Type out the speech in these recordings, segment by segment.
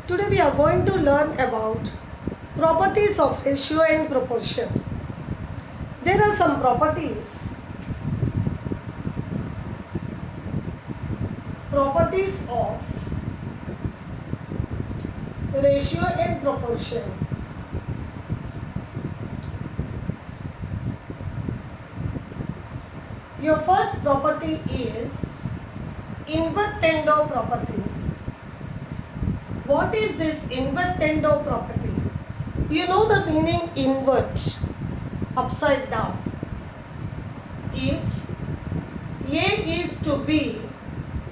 Today we are going to learn about properties of ratio and proportion. There are some properties of ratio and proportion. Your first property is invertendo property. What is this invertendo property? You know the meaning invert, upside down. If A is to B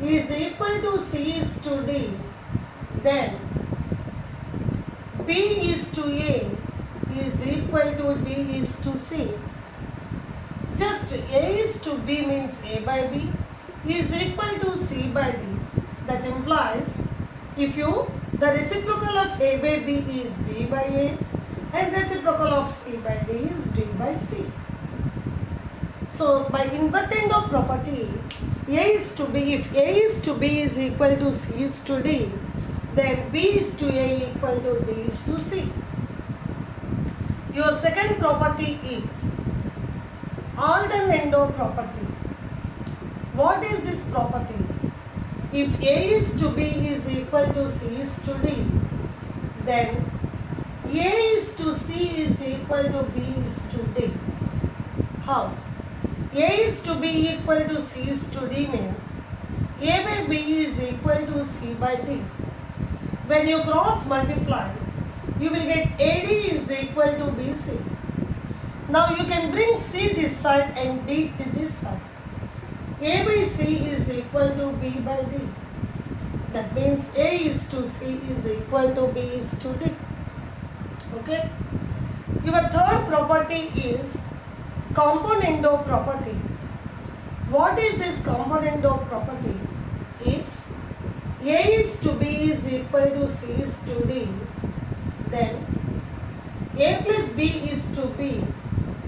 is equal to C is to D, then B is to A is equal to D is to C. Just A is to B means A by B is equal to C by D. That implies if the reciprocal of A by B is B by A and reciprocal of C by D is D by C. So by invertendo property, A is to B, if A is to B is equal to C is to D, then B is to A equal to D is to C. Your second property is alternando property. What is this property? If A is to B is equal to C is to D, then A is to C is equal to B is to D. How? A is to B equal to C is to D means A by B is equal to C by D. When you cross multiply, you will get AD is equal to BC. Now you can bring C this side and D to this side. A by C is equal to B by D. That means A is to C is equal to B is to D. Okay? Your third property is componendo property. What is this componendo property? If A is to B is equal to C is to D, then A plus B is to B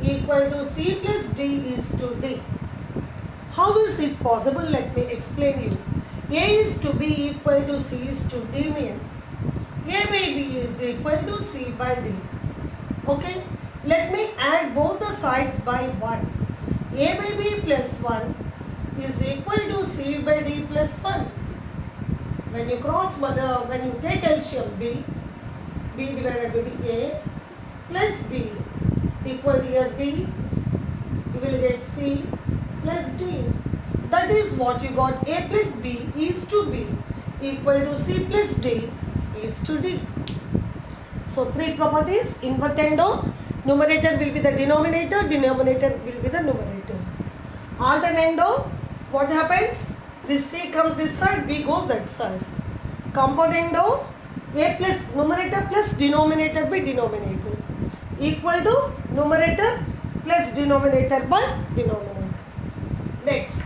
equal to C plus D is to D. How is it possible? Let me explain you. A is to B equal to C is to D means A by B is equal to C by D. Okay? Let me add both the sides by 1. A by B plus 1 is equal to C by D plus 1. When you when you take LCM B divided by B, A plus B equal here D, you will get C plus D. That is what you got. A plus B is to B equal to C plus D is to D. So three properties: invertendo, numerator will be the denominator, denominator will be the numerator. Alternando, what happens? This C comes this side, B goes that side. Componendo, A plus numerator plus denominator by denominator equal to numerator plus denominator by denominator. Next,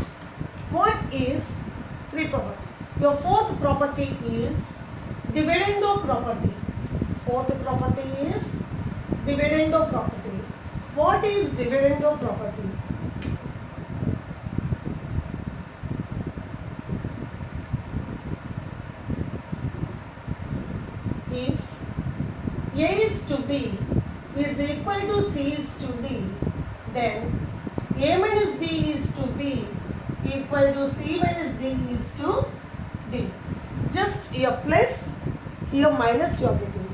what is three property? Your fourth property is dividendo property. Fourth property is dividendo property. What is dividendo property? If A is to B is equal to C is to D, then A minus B is to B equal to C minus D is to D. Just here plus, here minus you are getting.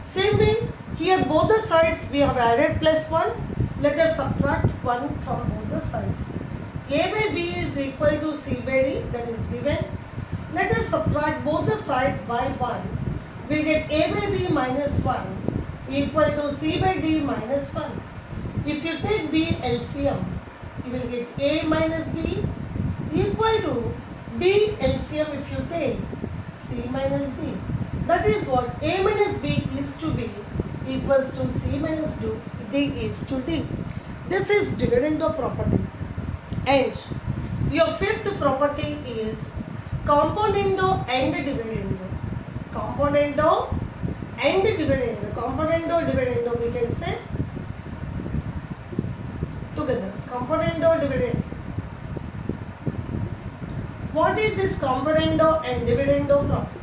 Same way, here both the sides we have added plus 1. Let us subtract 1 from both the sides. A by B is equal to C by D, that is given. Let us subtract both the sides by 1. We get A by B minus 1 equal to C by D minus 1. If you take B LCM, you will get A minus B equal to D LCM if you take C minus D. That is what A minus B is to B equals to C minus D is to D. This is dividendo property. And your fifth property is componendo and dividendo. Componendo and dividendo. Componendo, dividendo we can say together. Componendo, dividendo. What is this componendo and dividendo property?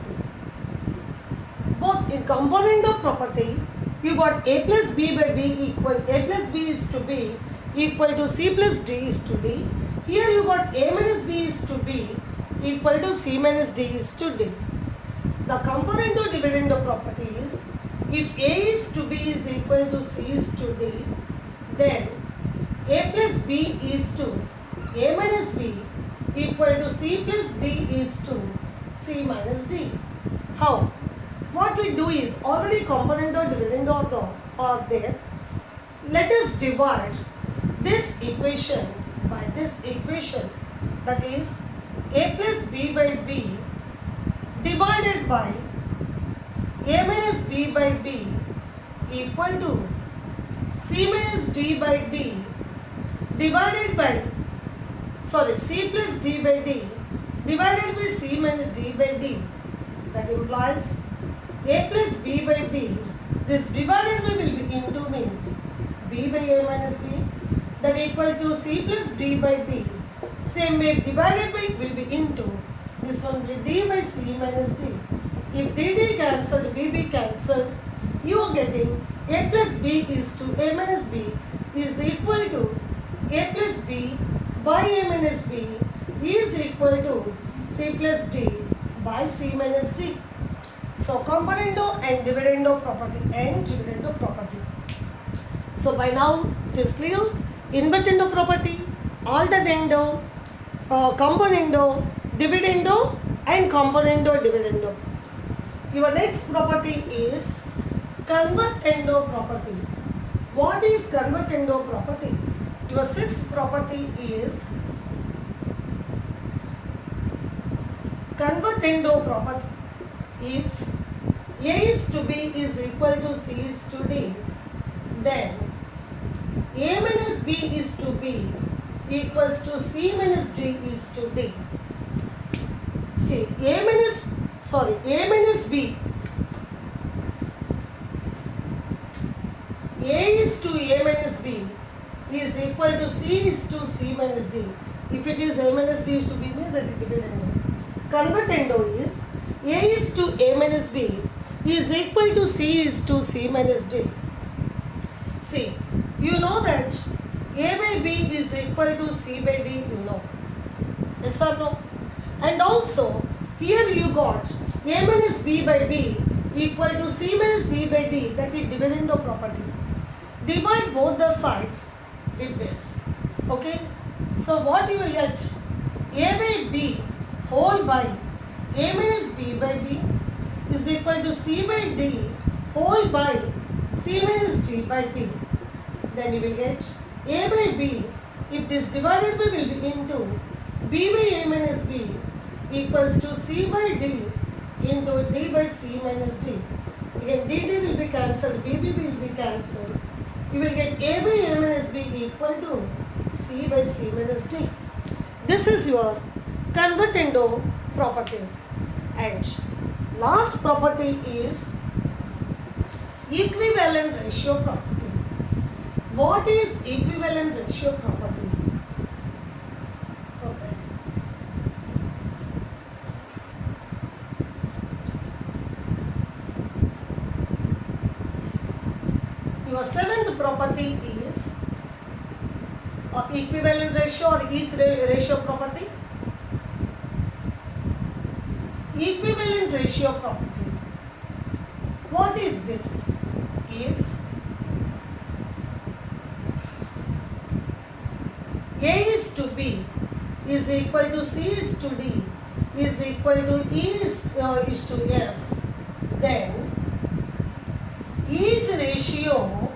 in componendo property, you got a plus b by b equal, a plus b is to b equal to c plus d is to d. Here you got a minus b is to b equal to c minus d is to d. The componendo dividendo property is, if a is to b is equal to c is to d, then a plus b is to a minus b equal to c plus d is to c minus d. How? What we do is, already componendo dividendo are there. Let us divide this equation by this equation, that is a plus b by b divided by a minus b by b equal to c minus d by d divided by, c plus d by d divided by c minus d by d. That implies a plus b by b, this divided by will be into means b by a minus b, that equal to c plus d by d. Same way divided by will be into, this one will be d by c minus d. If dd cancelled, bb cancelled, you are getting a plus b is to a minus b is equal to a plus b by a minus b is equal to c plus d by c minus d. So componendo and dividendo property. So by now it is clear, invertendo property, alternando, componendo, dividendo and componendo dividendo. Your next property is convertendo property. What is convertendo property? Your sixth property is convertendo property. If a is to b is equal to c is to d, then a minus b is to b equals to c minus d is to d. See, a minus b, a is to a minus b is equal to c is to c minus d. If it is a minus b is to b, means that is dividendo. Convertendo is a is to a minus b is equal to c is to c minus d. See, you know that a by b is equal to c by d, you know. Yes or no? And also, here you got a minus b by b equal to c minus d by d, that is dividendo property. Divide both the sides with this. Okay? So what you will get? A by b whole by a minus b by b is equal to c by d whole by c minus d by d. Then you will get a by b, if this divided by will be into b by a minus b equals to c by d into d by c minus d. Again dd will be cancelled, bb will be cancelled. You will get a by a minus b equal to c by c minus d. This is your convertendo property. And last property is equivalent ratio property. What is equivalent ratio property? Okay. Your seventh property is equivalent ratio or each ratio property. Equivalent ratio property. What is this? If A is to B is equal to C is to D is equal to E is to F, then each ratio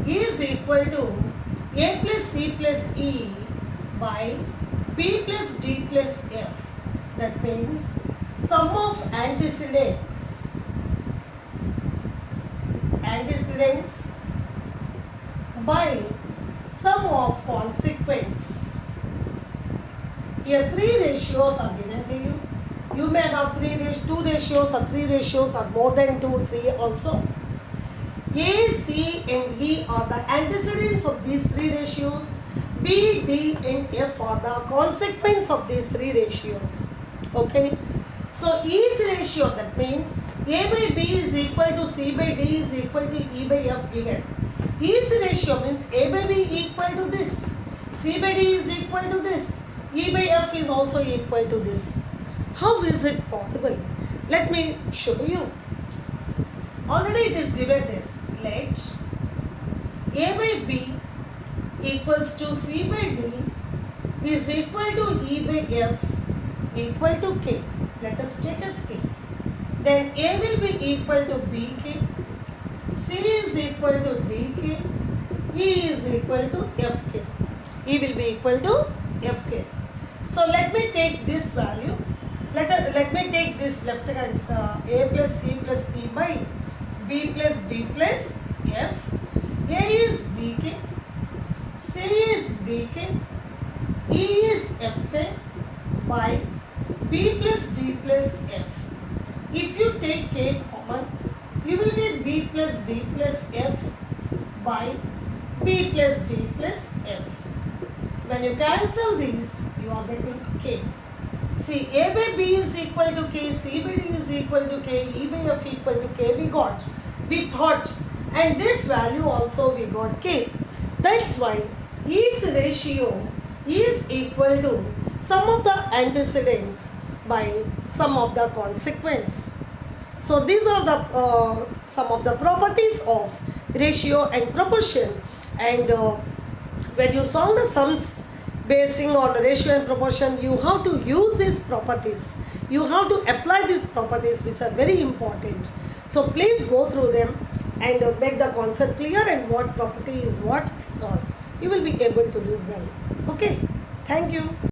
is equal to A plus C plus E by B plus D plus F. That means sum of antecedents by sum of consequence. Here three ratios are given to you. You may have two ratios or three ratios or more than 2, 3 also. A, C and E are the antecedents of these three ratios. B, D and F are the consequence of these three ratios. Okay. So each ratio, that means A by B is equal to C by D is equal to E by F given. Each ratio means A by B equal to this, C by D is equal to this, E by F is also equal to this. How is it possible? Let me show you. Already it is given this. Let A by B equals to C by D is equal to E by F equal to K. Let us take as K. Then A will be equal to BK, C is equal to DK, E is equal to FK. E will be equal to FK. So let me take this value. Let me take this left hand A plus C plus E by B plus D plus F. A is BK, C is DK, E is FK by B plus D plus F. If you take K common, you will get B plus D plus F by B plus D plus F. When you cancel these, you are getting K. See, A by B is equal to K, C by D is equal to K, E by F equal to K, we thought, and this value also we got K. That's why each ratio is equal to sum of the antecedents by sum of the consequence. So these are the some of the properties of ratio and proportion, and when you solve the sums basing on ratio and proportion, you have to use these properties. You have to apply these properties, which are very important. So please go through them and make the concept clear and what property is what and all. You will be able to do well. Okay. Thank you.